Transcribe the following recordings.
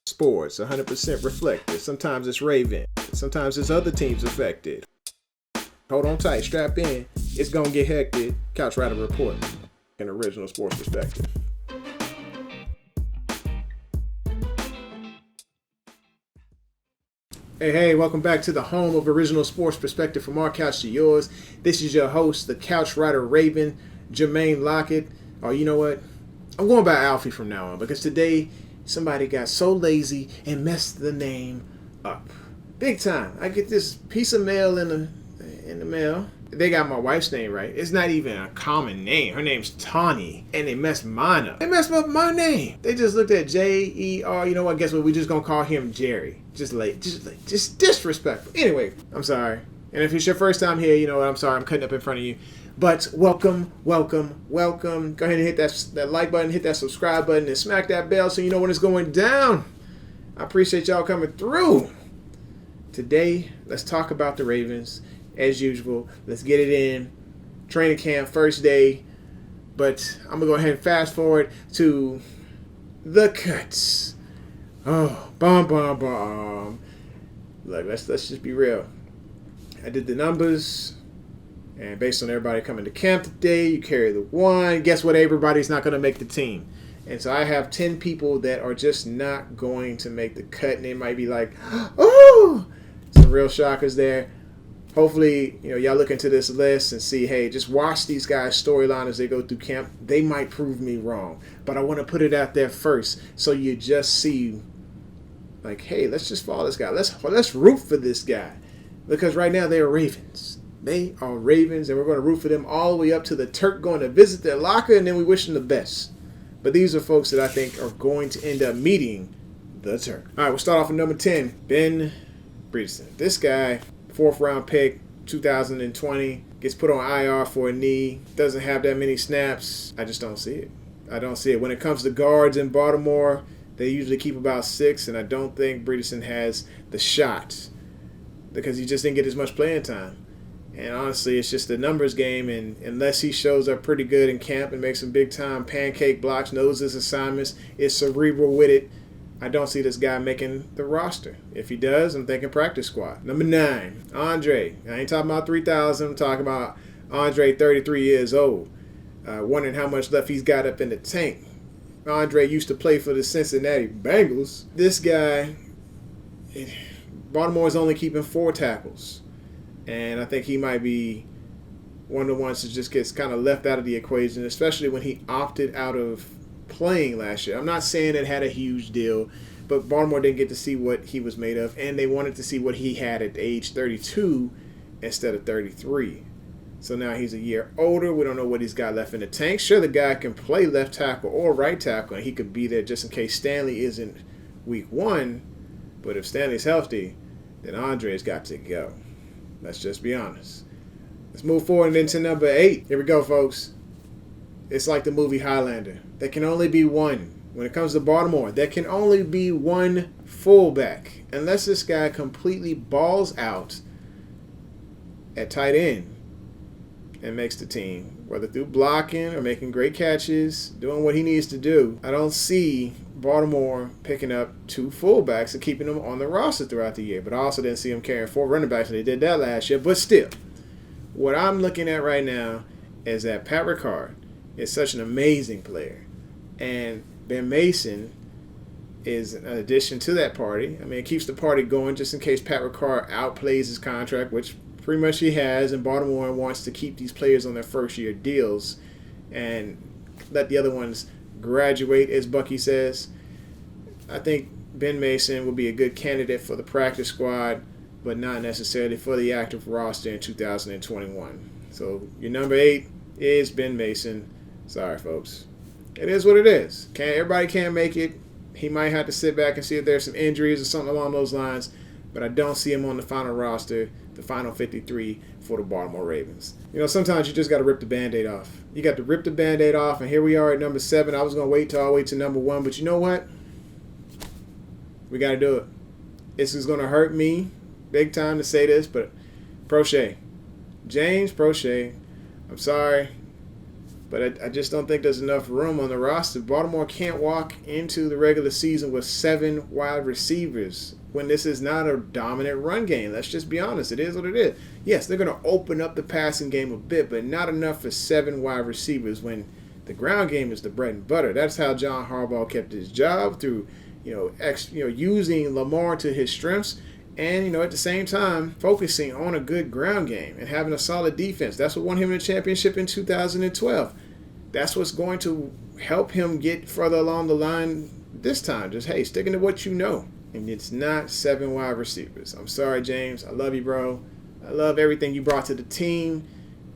Sports, 100% reflected. Sometimes it's Raven. Sometimes it's other teams affected. Hold on tight, strap in. It's going to get hectic. Couch Rider Report. An original sports perspective. Hey, welcome back to the home of original sports perspective from our couch to yours. This is your host, the Couch Rider Raven, Jermaine Lockett. Oh, you know what? I'm going by Alfie from now on because today somebody got so lazy and messed the name up. Big time. I get this piece of mail in the mail. They got my wife's name right. It's not even a common name. Her name's Tawny, and they messed mine up. They messed up my name. They just looked at J-E-R. You know what? Guess what? We just gonna call him Jerry. Just disrespectful. Anyway, I'm sorry. And if it's your first time here, you know what? I'm sorry. I'm cutting up in front of you. But welcome. Go ahead and hit that like button, hit that subscribe button, and smack that bell so you know when it's going down. I appreciate y'all coming through. Today, let's talk about the Ravens. As usual, let's get it in. Training camp, first day. But I'm going to go ahead and fast forward to the cuts. Oh, bomb. Look, let's just be real. I did the numbers. And based on everybody coming to camp today, you carry the one. Guess what? Everybody's not going to make the team. And so I have 10 people that are just not going to make the cut. And they might be like, oh, some real shockers there. Hopefully, y'all look into this list and see, hey, just watch these guys' storyline as they go through camp. They might prove me wrong. But I want to put it out there first so you just see, like, hey, let's just follow this guy. Let's root for this guy. Because right now they are Ravens. They are Ravens, and we're going to root for them all the way up to the Turk going to visit their locker, and then we wish them the best. But these are folks that I think are going to end up meeting the Turk. All right, we'll start off with number 10, Ben Bredeson. This guy, 4th round pick, 2020, gets put on IR for a knee, doesn't have that many snaps. I just don't see it. I don't see it. When it comes to guards in Baltimore, they usually keep about 6, and I don't think Bredeson has the shot because he just didn't get as much playing time. And honestly, it's just a numbers game, and unless he shows up pretty good in camp and makes some big-time pancake blocks, knows his assignments, is cerebral with it, I don't see this guy making the roster. If he does, I'm thinking practice squad. Number 9, Andre. I ain't talking about 3,000. I'm talking about Andre, 33 years old. Wondering how much left he's got up in the tank. Andre used to play for the Cincinnati Bengals. This guy, Baltimore's only keeping 4 tackles. And I think he might be one of the ones that just gets kind of left out of the equation, especially when he opted out of playing last year. I'm not saying it had a huge deal, but Baltimore didn't get to see what he was made of, and they wanted to see what he had at age 32 instead of 33. So now he's a year older. We don't know what he's got left in the tank. Sure, the guy can play left tackle or right tackle, and he could be there just in case Stanley isn't week 1. But if Stanley's healthy, then Andre's got to go. Let's just be honest. Let's move forward into number 8. Here we go, folks. It's like the movie Highlander. There can only be one. When it comes to Baltimore, there can only be one fullback. Unless this guy completely balls out at tight end and makes the team, whether through blocking or making great catches, doing what he needs to do. I don't see Baltimore picking up 2 fullbacks and keeping them on the roster throughout the year. But I also didn't see them carrying 4 running backs, and they did that last year. But still, what I'm looking at right now is that Pat Ricard is such an amazing player. And Ben Mason is an addition to that party. I mean, it keeps the party going just in case Pat Ricard outplays his contract, which pretty much he has, and Baltimore wants to keep these players on their first-year deals and let the other ones graduate, as Bucky says. I think Ben Mason will be a good candidate for the practice squad, but not necessarily for the active roster in 2021. So your number 8 is Ben Mason. Sorry, folks. It is what it is. Everybody can't make it. He might have to sit back and see if there's some injuries or something along those lines, but I don't see him on the final roster, the final 53 for the Baltimore Ravens. Sometimes you just got to rip the Band-Aid off. You got to rip the Band-Aid off, and here we are at number 7. I was going to wait till all the way to number 1, but you know what? We got to do it. This is going to hurt me big time to say this, but Prochet. James Prochet, I'm sorry. But I just don't think there's enough room on the roster. Baltimore can't walk into the regular season with 7 wide receivers when this is not a dominant run game. Let's just be honest. It is what it is. Yes, they're going to open up the passing game a bit, but not enough for 7 wide receivers when the ground game is the bread and butter. That's how John Harbaugh kept his job, through using Lamar to his strengths, and at the same time focusing on a good ground game and having a solid defense. That's what won him the championship in 2012. That's what's going to help him get further along the line this time. Just, hey, sticking to what you know. And it's not 7 wide receivers. I'm sorry, James. I love you, bro. I love everything you brought to the team.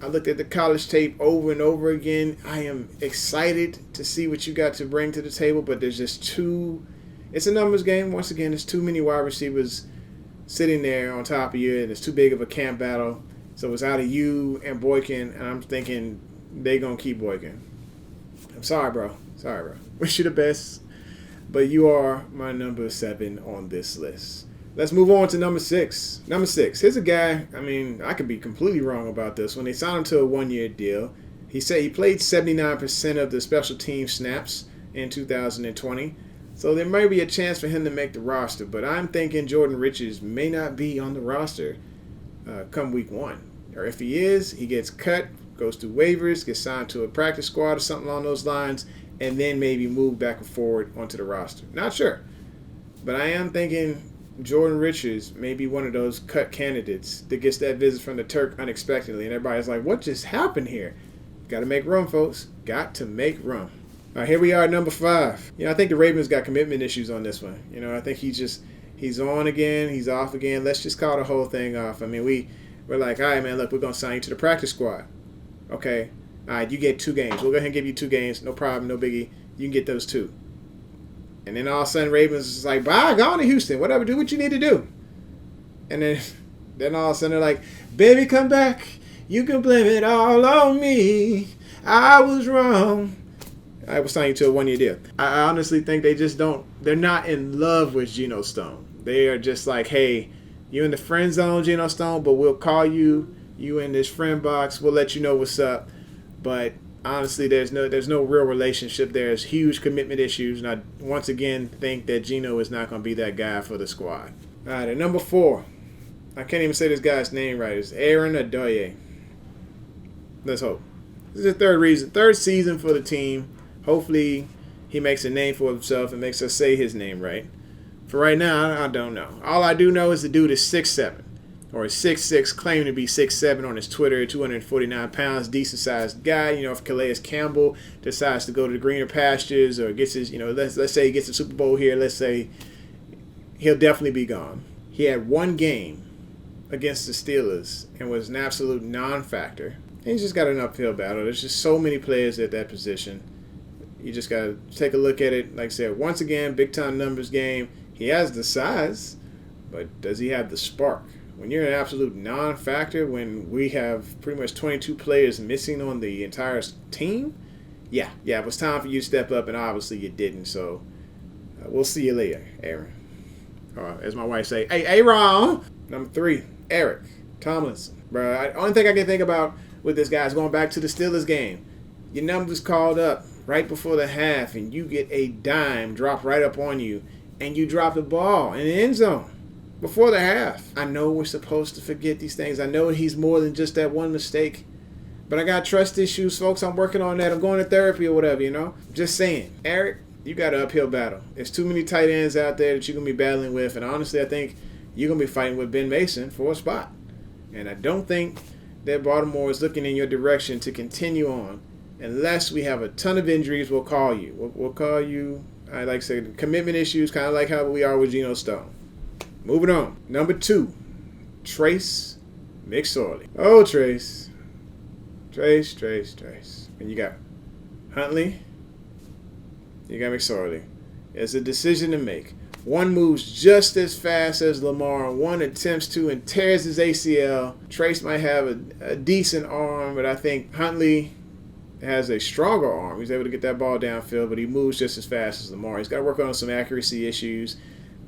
I looked at the college tape over and over again. I am excited to see what you got to bring to the table, but there's just it's a numbers game. Once again, there's too many wide receivers sitting there on top of you, and it's too big of a camp battle. So it's out of you and Boykin, and I'm thinking they're going to keep Boykin. I'm sorry, bro. Wish you the best, but you are my number 7 on this list. Let's move on to number 6. Number 6. Here's a guy, I could be completely wrong about this. When they signed him to a 1-year deal, he said he played 79% of the special team snaps in 2020. So there may be a chance for him to make the roster, but I'm thinking Jordan Richards may not be on the roster come week 1. Or if he is, he gets cut, goes through waivers, gets signed to a practice squad or something along those lines, and then maybe move back and forward onto the roster. Not sure. But I am thinking Jordan Richards may be one of those cut candidates that gets that visit from the Turk unexpectedly, and everybody's like, what just happened here? Got to make room, folks. Got to make room. All right, here we are at number 5. I think the Ravens got commitment issues on this one. I think he's on again, he's off again. Let's just call the whole thing off. We're like, all right, man, look, we're going to sign you to the practice squad. Okay, all right, you get 2 games. We'll go ahead and give you 2 games. No problem, no biggie. You can get those 2. And then all of a sudden, Ravens is like, bye, go on to Houston. Whatever, do what you need to do. And then all of a sudden they're like, baby, come back. You can blame it all on me. I was wrong. I was signing you to a 1-year deal. I honestly think they're not in love with Geno Stone. They are just like, hey, you're in the friend zone, Geno Stone, but we'll call you. You in this friend box. We'll let you know what's up. But honestly, there's no real relationship. There's huge commitment issues. And I once again think that Geno is not going to be that guy for the squad. All right, at number 4. I can't even say this guy's name right. It's Aaron Adoye. Let's hope. This is the third season for the team. Hopefully, he makes a name for himself and makes us say his name right. For right now, I don't know. All I do know is the dude is 6'7", or 6'6", claiming to be 6'7" on his Twitter, 249 pounds, decent-sized guy. If Calais Campbell decides to go to the greener pastures or gets his, let's say he gets the Super Bowl here, let's say he'll definitely be gone. He had 1 game against the Steelers and was an absolute non-factor. He's just got an uphill battle. There's just so many players at that position. You just got to take a look at it. Like I said, once again, big-time numbers game. He has the size, but does he have the spark? When you're an absolute non-factor, when we have pretty much 22 players missing on the entire team, yeah, it was time for you to step up, and obviously you didn't. So we'll see you later, Aaron. As my wife say, hey, Aaron. Number 3, Eric Tomlinson. Bro, only thing I can think about with this guy is going back to the Steelers game. Your number's called up right before the half, and you get a dime dropped right up on you, and you drop the ball in the end zone before the half. I know we're supposed to forget these things. I know he's more than just that one mistake, but I got trust issues, folks. I'm working on that. I'm going to therapy or whatever, Just saying. Eric, you got an uphill battle. There's too many tight ends out there that you're going to be battling with, and honestly, I think you're going to be fighting with Ben Mason for a spot. And I don't think that Baltimore is looking in your direction to continue on. Unless we have a ton of injuries, we'll call you. We'll call you. I like to say commitment issues, kind of like how we are with Geno Stone. Moving on. Number 2, Trace McSorley. Oh, Trace. And you got Huntley. You got McSorley. It's a decision to make. One moves just as fast as Lamar. One attempts to and tears his ACL. Trace might have a decent arm, but I think Huntley has a stronger arm. He's able to get that ball downfield, but he moves just as fast as Lamar. He's got to work on some accuracy issues.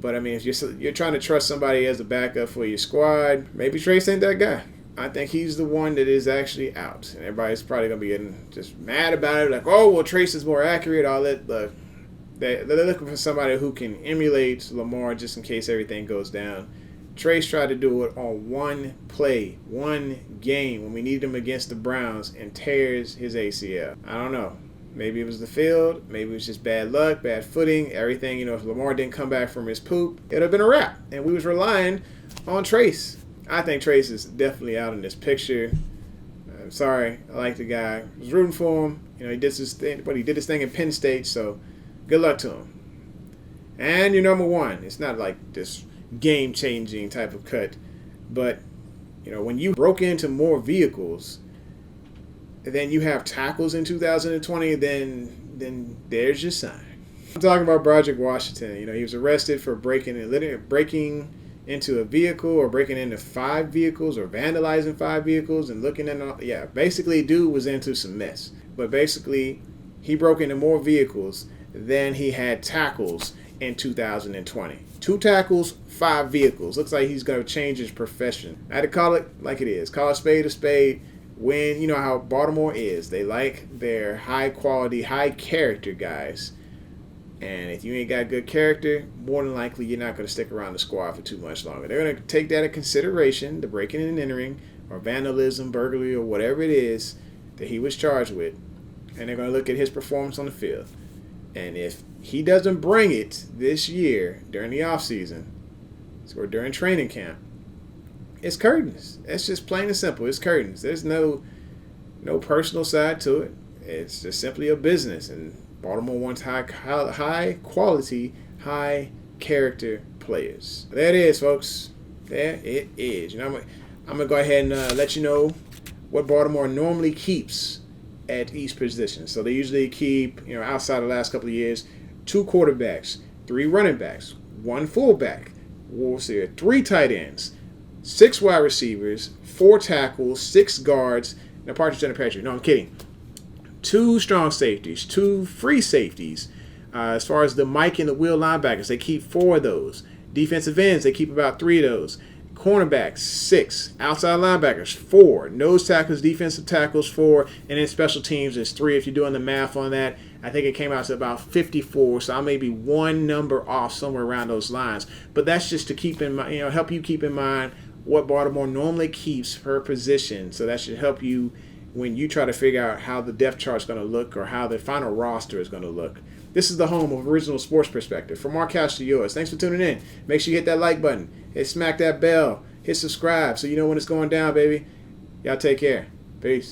But, if you're trying to trust somebody as a backup for your squad, maybe Trace ain't that guy. I think he's the one that is actually out. And everybody's probably going to be getting just mad about it. Like, oh, well, Trace is more accurate. All that. Look, they're looking for somebody who can emulate Lamar just in case everything goes down. Trace tried to do it on one play, one game when we needed him against the Browns and tears his ACL. I don't know. Maybe it was the field. Maybe it was just bad luck, bad footing, everything. If Lamar didn't come back from his poop, it would have been a wrap. And we was relying on Trace. I think Trace is definitely out in this picture. I'm sorry. I like the guy. I was rooting for him. He did his thing, but he did his thing in Penn State, so good luck to him. And you're number one. It's not like this game-changing type of cut. But, when you broke into more vehicles, then you have tackles in 2020, then there's your sign. I'm talking about Broderick Washington. He was arrested for breaking into a vehicle or breaking into 5 vehicles or vandalizing 5 vehicles and looking at all. Yeah, basically, dude was into some mess. But basically, he broke into more vehicles than he had tackles in 2020. 2 tackles, 5 vehicles. Looks like he's going to change his profession. I had to call it like it is. Call a spade a spade. When, how Baltimore is. They like their high-quality, high-character guys. And if you ain't got good character, more than likely you're not going to stick around the squad for too much longer. They're going to take that into consideration, the breaking and entering, or vandalism, burglary, or whatever it is that he was charged with. And they're going to look at his performance on the field. And if he doesn't bring it this year during the offseason or during training camp, it's curtains. It's just plain and simple. It's curtains. There's no personal side to it. It's just simply a business. And Baltimore wants high quality, high character players. There it is, folks. There it is. I'm gonna go ahead and let you know what Baltimore normally keeps at each position. So they usually keep, outside the last couple of years, 2 quarterbacks, 3 running backs, 1 fullback. We'll see 3 tight ends, 6 wide receivers, 4 tackles, 6 guards, and a partridge in a pear tree. No, I'm kidding. 2 strong safeties, 2 free safeties. As far as the Mike and the Will linebackers, they keep 4 of those. Defensive ends, they keep about 3 of those. Cornerbacks, 6. Outside linebackers, 4. Nose tackles, defensive tackles, 4. And then special teams is 3. If you're doing the math on that, I think it came out to about 54. So I may be 1 number off somewhere around those lines. But that's just to keep in mind, help you keep in mind what Baltimore normally keeps per position. So that should help you when you try to figure out how the depth chart is going to look or how the final roster is going to look. This is the home of Original Sports Perspective. From our couch to yours. Thanks for tuning in. Make sure you hit that like button. Smack that bell. Hit subscribe so you know when it's going down, baby. Y'all take care. Peace.